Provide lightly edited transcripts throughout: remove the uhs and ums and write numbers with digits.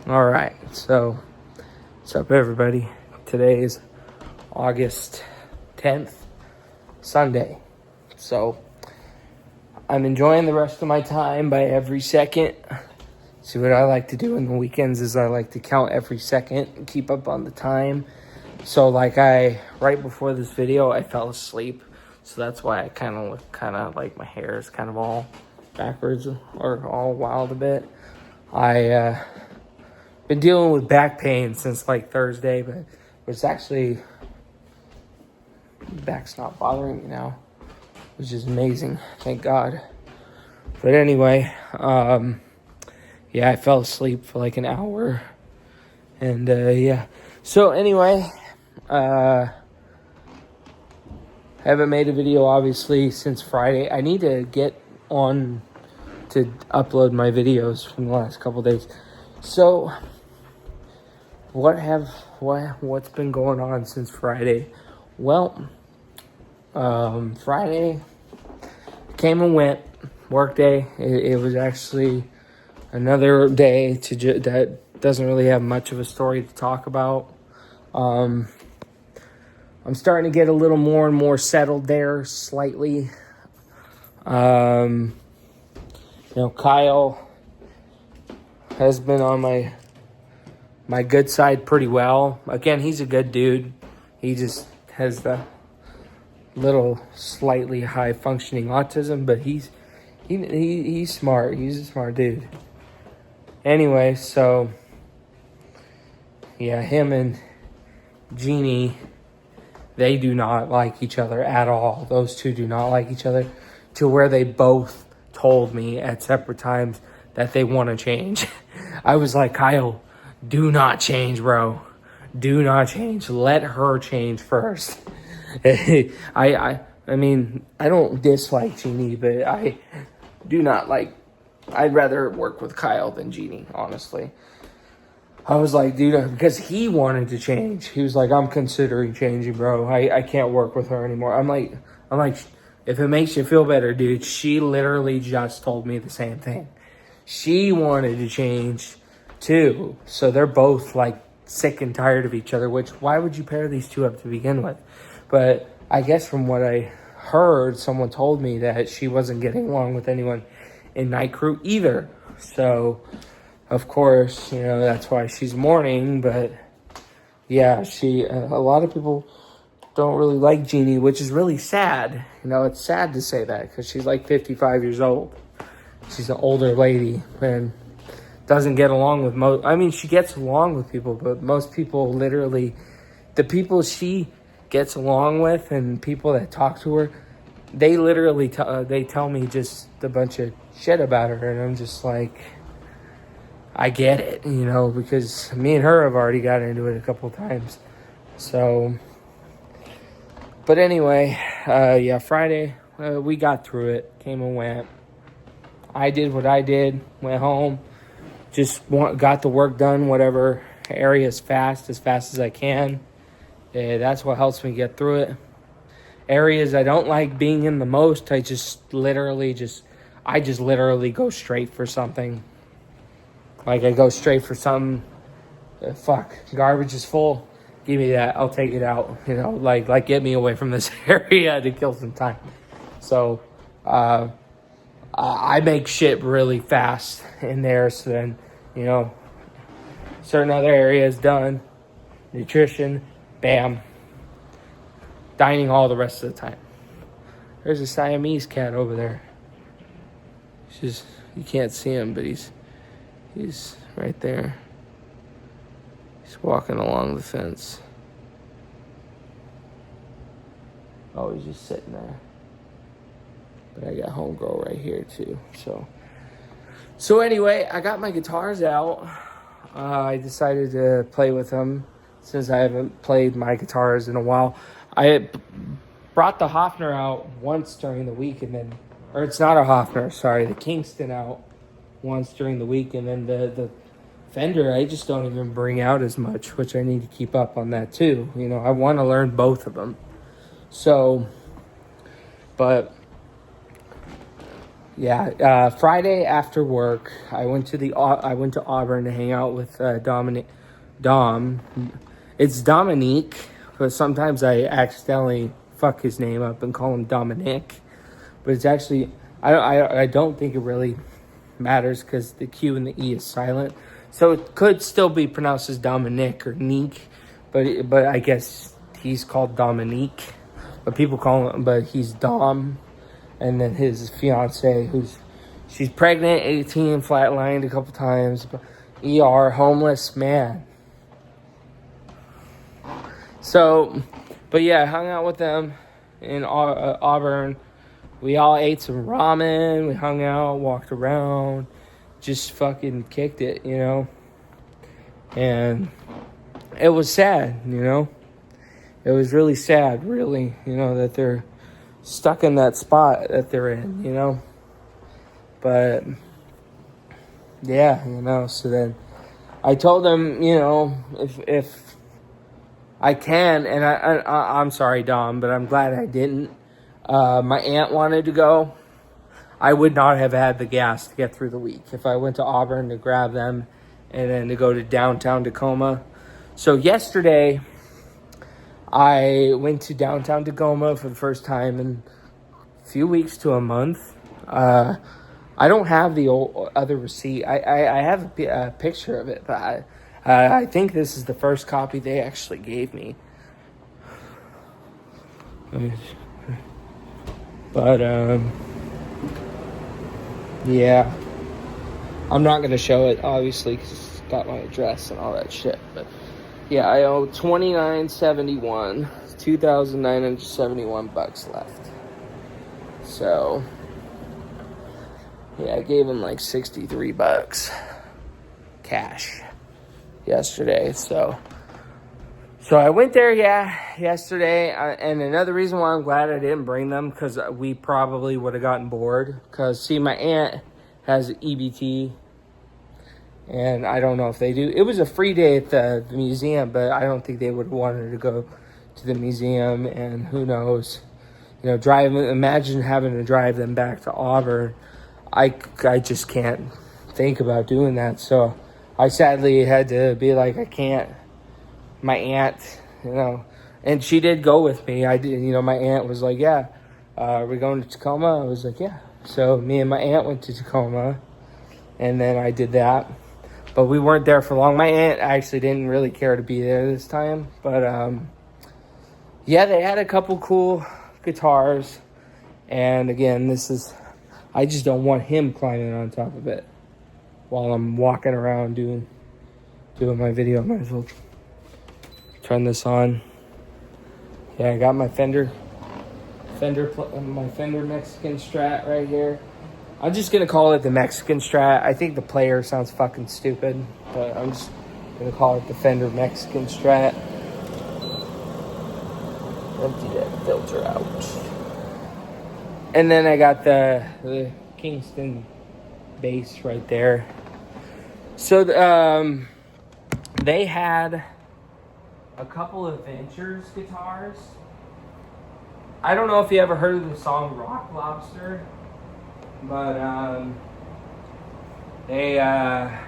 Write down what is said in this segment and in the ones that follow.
All right, so what's up, everybody? Today is August 10th, Sunday. So I'm enjoying the rest of my time by every second. See, what I like to do in the weekends is I like to count every second and keep up on the time. So right before this video, I fell asleep. So that's why I kind of look like my hair is kind of all backwards or all wild a bit. Been dealing with back pain since like Thursday, but it's actually, back's not bothering me now, which is amazing. Thank God. But anyway, I fell asleep for like an hour. And yeah. So anyway, haven't made a video obviously since Friday. I need to get on to upload my videos from the last couple days. So what's been going on since Friday? Well, Friday came and went, work day. It was actually another day that doesn't really have much of a story to talk about. I'm starting to get a little more and more settled there slightly. Kyle has been on my good side pretty well. Again, he's a good dude. He just has the little slightly high functioning autism, but he's smart. He's a smart dude. Anyway, so yeah, him and Jeannie, they do not like each other at all. Those two do not like each other, to where they both told me at separate times that they want to change. I was like, Kyle, do not change, bro. Do not change. Let her change first. I mean, I don't dislike Jeannie, but I do not like, I'd rather work with Kyle than Jeannie, honestly. I was like, dude, because he wanted to change. He was like, I'm considering changing, bro. I can't work with her anymore. I'm like, if it makes you feel better, dude, she literally just told me the same thing. She wanted to change too. So they're both like sick and tired of each other, which why would you pair these two up to begin with? But I guess from what I heard, someone told me that she wasn't getting along with anyone in Night Crew either. So of course, that's why she's mourning. But yeah, a lot of people don't really like Jeannie, which is really sad. It's sad to say that because she's like 55 years old. She's an older lady and doesn't get along with most. I mean, she gets along with people, but most people, literally, the people she gets along with and people that talk to her, they literally they tell me just a bunch of shit about her, and I'm just like, I get it, because me and her have already got into it a couple times. So, but anyway, Friday, we got through it, came and went. I did what I did, went home, just got the work done, whatever area as fast as I can. That's what helps me get through it. Areas I don't like being in the most, I just literally go straight for something. Like I go straight for something. Garbage is full. Give me that. I'll take it out. Like get me away from this area to kill some time. So, I make shit really fast in there. So then, certain other areas done. Nutrition, bam. Dining hall the rest of the time. There's a Siamese cat over there. You can't see him, but he's right there. He's walking along the fence. Oh, he's just sitting there. But I got homegirl right here too. So anyway, I got my guitars out. I decided to play with them since I haven't played my guitars in a while. I brought the Hofner out once during the week, or it's not a Hofner, sorry, the Kingston out once during the week, and then the Fender I just don't even bring out as much, which I need to keep up on that too. I want to learn both of them. So, but Friday after work, I went to Auburn to hang out with Dom. It's Dominique, but sometimes I accidentally fuck his name up and call him Dominic. But it's actually I don't think it really matters because the Q and the E is silent, so it could still be pronounced as Dominic or Neek, but I guess he's called Dominique, but people call him, but he's Dom. And then his fiance, she's pregnant, 18, flatlined a couple times, ER, homeless, man. So, but yeah, I hung out with them in Auburn. We all ate some ramen, we hung out, walked around, just fucking kicked it, you know. And it was sad, you know. It was really sad, really, you know, that they're stuck in that spot that they're in, you know. But yeah, you know, so then I told them, you know, if I can, and I'm sorry, Dom, but I'm glad I didn't. My aunt wanted to go. I would not have had the gas to get through the week if I went to Auburn to grab them and then to go to downtown Tacoma. So yesterday I went to downtown Tacoma for the first time in a few weeks to a month. I don't have the other receipt. I have a picture of it, but I think this is the first copy they actually gave me. But, yeah. I'm not going to show it, obviously, because it's got my address and all that shit, but yeah, I owe $29.71, $2,971 left. So, yeah, I gave him like $63 cash yesterday. So I went there, yesterday. And another reason why I'm glad I didn't bring them, because we probably would have gotten bored. Because, see, my aunt has EBT. And I don't know if they do. It was a free day at the museum, but I don't think they would have wanted to go to the museum. And who knows, you know, imagine having to drive them back to Auburn. I just can't think about doing that. So I sadly had to be like, I can't. My aunt, you know, and she did go with me. I did, you know, my aunt was like, yeah, we're going to Tacoma. I was like, yeah. So me and my aunt went to Tacoma, and then I did that. But we weren't there for long. My aunt actually didn't really care to be there this time. But, yeah, they had a couple cool guitars. And, again, I just don't want him climbing on top of it while I'm walking around doing my video. I might as well turn this on. Yeah, I got my Fender Mexican Strat right here. I'm just going to call it the Mexican Strat. I think the player sounds fucking stupid, but I'm just going to call it the Fender Mexican Strat. Empty that filter out. And then I got the Kingston bass right there. So they had a couple of Ventures guitars. I don't know if you ever heard of the song Rock Lobster. But, they're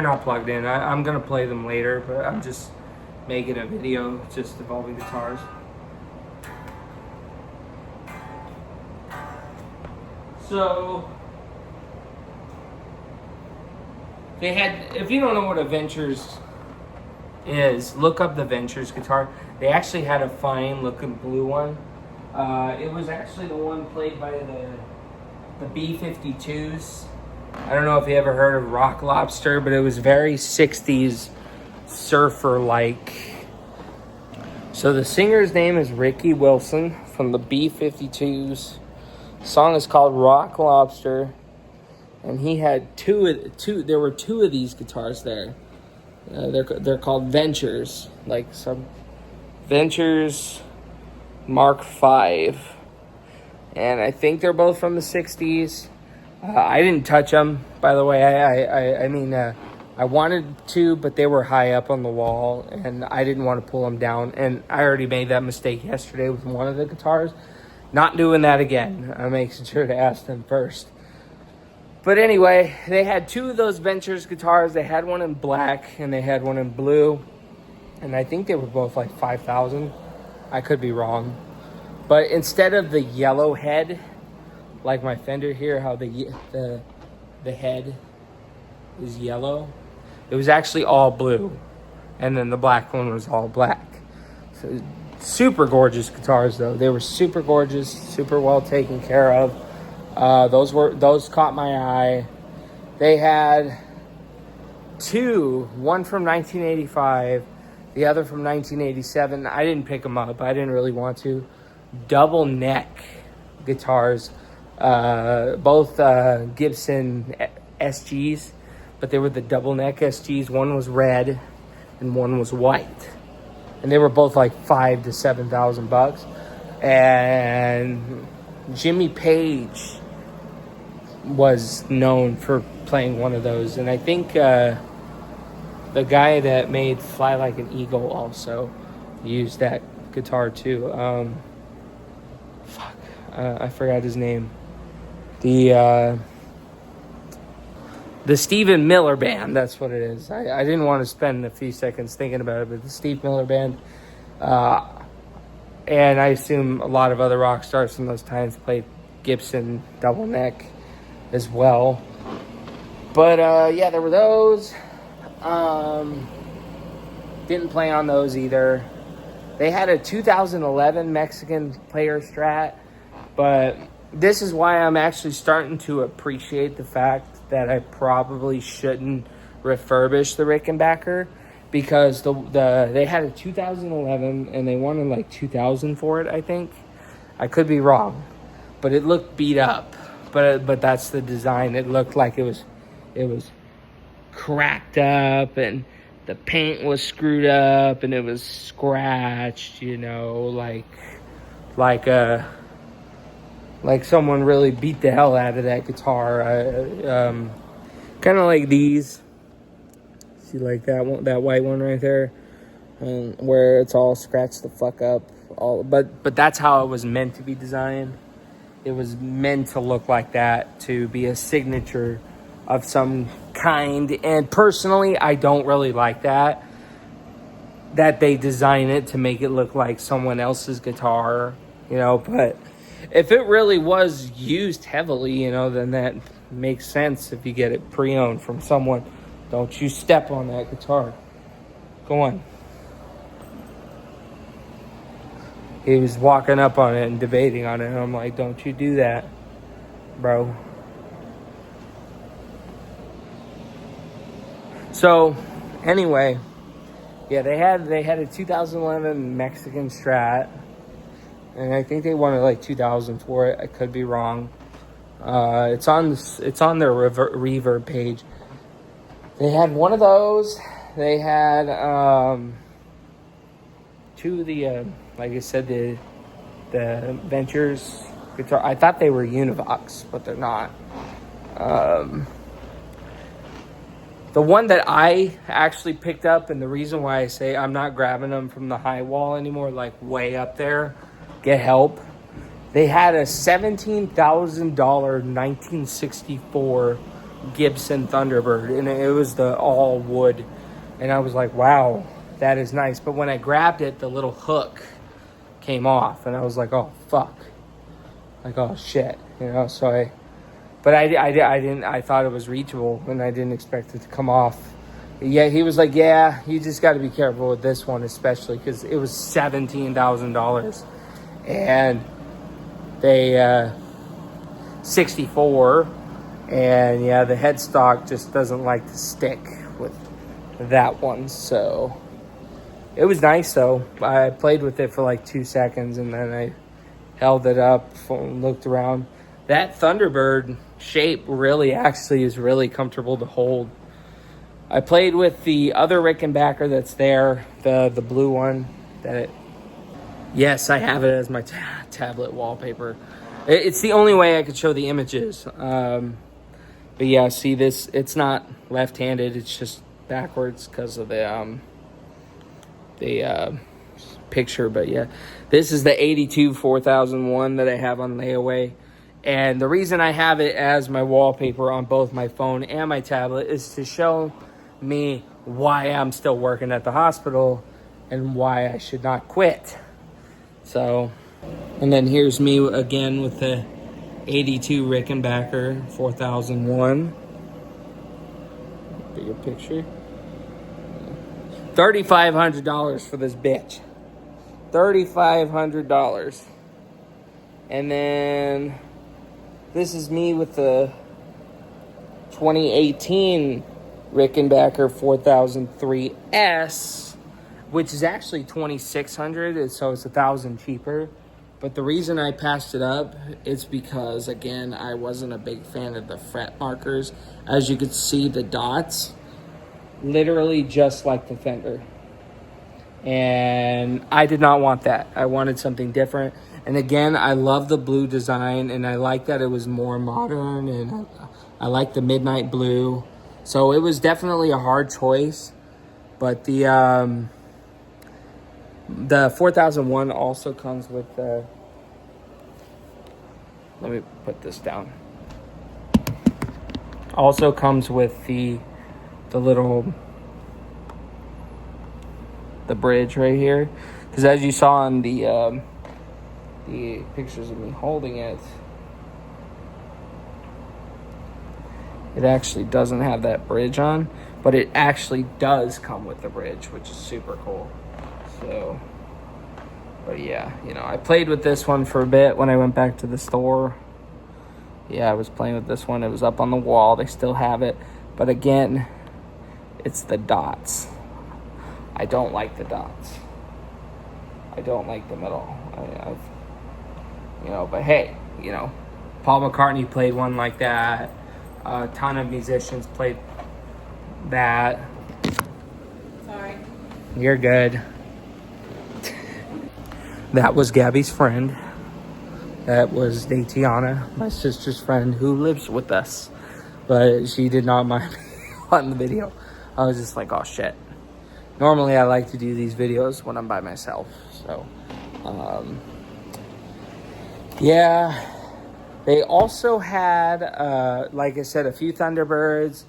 not plugged in. I'm going to play them later, but I'm just making a video just involving guitars. So, they had, if you don't know what a Ventures is, look up the Ventures guitar. They actually had a fine looking blue one. It was actually the one played by the B-52s. I don't know if you ever heard of Rock Lobster, but it was very 60s surfer-like. So the singer's name is Ricky Wilson from the B-52s. The song is called Rock Lobster. And he had there were two of these guitars there. They're called Ventures. Like some Ventures Mark V, and I think they're both from the 60s. I didn't touch them, by the way. I mean, I wanted to, but they were high up on the wall, and I didn't want to pull them down. And I already made that mistake yesterday with one of the guitars, Not doing that again. I'm making sure to ask them first. But anyway, they had two of those Ventures guitars. They had one in black and they had one in blue. And I think they were both like 5,000. I could be wrong. But instead of the yellow head, like my Fender here, how the head is yellow, it was actually all blue. And then the black one was all black. So, super gorgeous guitars though. They were super gorgeous, super well taken care of. Those caught my eye. They had two, one from 1985, the other from 1987. I didn't pick them up. I didn't really want to. Double neck guitars, both Gibson SGs, but they were the double neck SGs. One was red and one was white, and they were both like $5,000 to $7,000. And Jimmy Page was known for playing one of those, and I think the guy that made Fly Like an Eagle also used that guitar too. I forgot his name. The Stephen Miller Band, that's what it is. I didn't want to spend a few seconds thinking about it, but the Steve Miller Band, and I assume a lot of other rock stars from those times played Gibson double neck as well. But yeah, there were those. Didn't play on those either. They had a 2011 Mexican Player Strat, but this is why I'm actually starting to appreciate the fact that I probably shouldn't refurbish the Rickenbacker, because they had a 2011 and they wanted like 2,000 for it, I think. I could be wrong, but it looked beat up. But that's the design. It looked like it was cracked up, and the paint was screwed up, and it was scratched, you know, like someone really beat the hell out of that guitar. Kind of like these. See, like that one, that white one right there, where it's all scratched the fuck up. But that's how it was meant to be designed. It was meant to look like that, to be a signature of some kind. And personally, I don't really like that they design it to make it look like someone else's guitar, you know. But if it really was used heavily, you know, then that makes sense. If you get it pre-owned from someone, don't you step on that guitar. Go on. He was walking up on it and debating on it, and I'm like, don't you do that, bro. So, anyway, yeah, they had a 2011 Mexican Strat, and I think they wanted like 2,000 for it. I could be wrong. It's on their Reverb page. They had one of those. They had two of the like I said, the Ventures guitar. I thought they were Univox, but they're not. The one that I actually picked up, and the reason why I say I'm not grabbing them from the high wall anymore, like way up there, get help. They had a $17,000 1964 Gibson Thunderbird, and it was the all wood. And I was like, wow, that is nice. But when I grabbed it, the little hook came off, and I was like, oh fuck, like, oh shit, you know. So I didn't. I thought it was reachable, and I didn't expect it to come off. Yeah, he was like, yeah, you just got to be careful with this one, especially because it was $17,000, and they 64, and yeah, the headstock just doesn't like to stick with that one. So it was nice though. I played with it for like 2 seconds, and then I held it up and looked around. That Thunderbird shape really actually is really comfortable to hold. I played with the other Rickenbacker that's there, the blue one. Yes, I have it as my tablet wallpaper. It's the only way I could show the images. But yeah, see this, it's not left-handed, it's just backwards because of the picture, but yeah, this is the 82 4001 that I have on layaway. And the reason I have it as my wallpaper on both my phone and my tablet is to show me why I'm still working at the hospital and why I should not quit. So, and then here's me again with the 82 Rickenbacker 4001. Bigger picture. $3,500 for this bitch. $3,500. And then this is me with the 2018 Rickenbacker 4003S, which is actually $2,600, so it's $1,000 cheaper. But the reason I passed it up is because, again, I wasn't a big fan of the fret markers. As you could see, the dots, literally just like the Fender. And I did not want that. I wanted something different. And again, I love the blue design, and I like that it was more modern, and I like the midnight blue. So it was definitely a hard choice. But the 4001 also comes with the, let me put this down. Also comes with the little, the bridge right here. Because as you saw in the pictures of me holding it, it actually doesn't have that bridge on, but it actually does come with the bridge, which is super cool. So, but yeah, you know, I played with this one for a bit when I went back to the store. Yeah, I was playing with this one. It was up on the wall. They still have it. But again, it's the dots. I don't like the dots. I don't like them at all. I've, you know, but hey, you know, Paul McCartney played one like that. A ton of musicians played that. Sorry. You're good. That was Gabby's friend. That was Datiana, my sister's friend who lives with us. But she did not mind me on the video. I was just like, oh shit. Normally I like to do these videos when I'm by myself. So, yeah. They also had, like I said, a few Thunderbirds,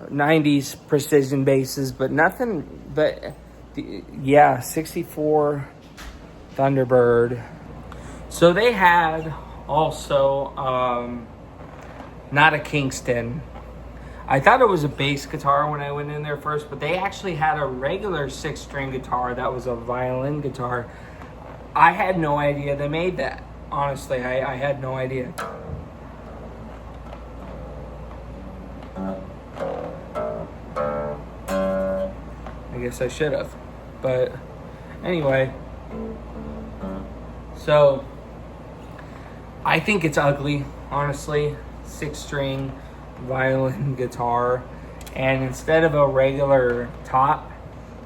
90s precision basses, but nothing, but yeah, 64 Thunderbird. So they had also, not a Kingston. I thought it was a bass guitar when I went in there first, but they actually had a regular 6-string guitar that was a violin guitar. I had no idea they made that. Honestly, I had no idea. I guess I should have. But anyway. So, I think it's ugly, honestly. 6-string violin guitar. And instead of a regular top,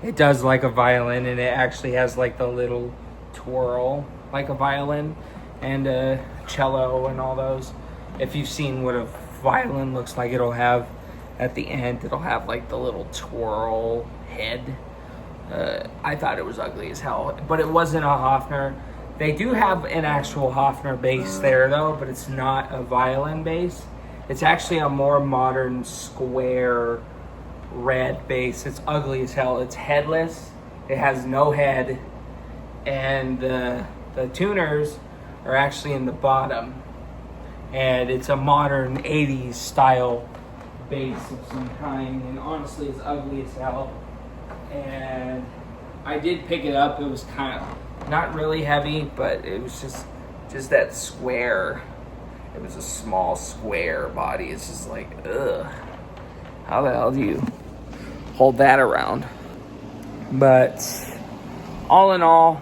it does like a violin, and it actually has like the little twirl like a violin, and a cello and all those. If you've seen what a violin looks like, it'll have at the end, it'll have like the little twirl head. I thought it was ugly as hell, but it wasn't a Hofner. They do have an actual Hofner bass there though, but it's not a violin bass. It's actually a more modern square red bass. It's ugly as hell. It's headless. It has no head, and the tuners are actually in the bottom, and it's a modern 80s style bass of some kind, and honestly it's ugly as hell. And I did pick it up. It was kind of not really heavy, but it was just that square. It was a small square body. It's just like, ugh, how the hell do you hold that around? But all in all,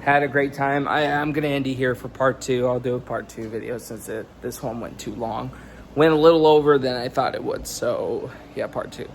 had a great time. I'm gonna end it here for part 2. I'll do a part 2 video since this one went too long. Went a little over than I thought it would. So yeah, part 2.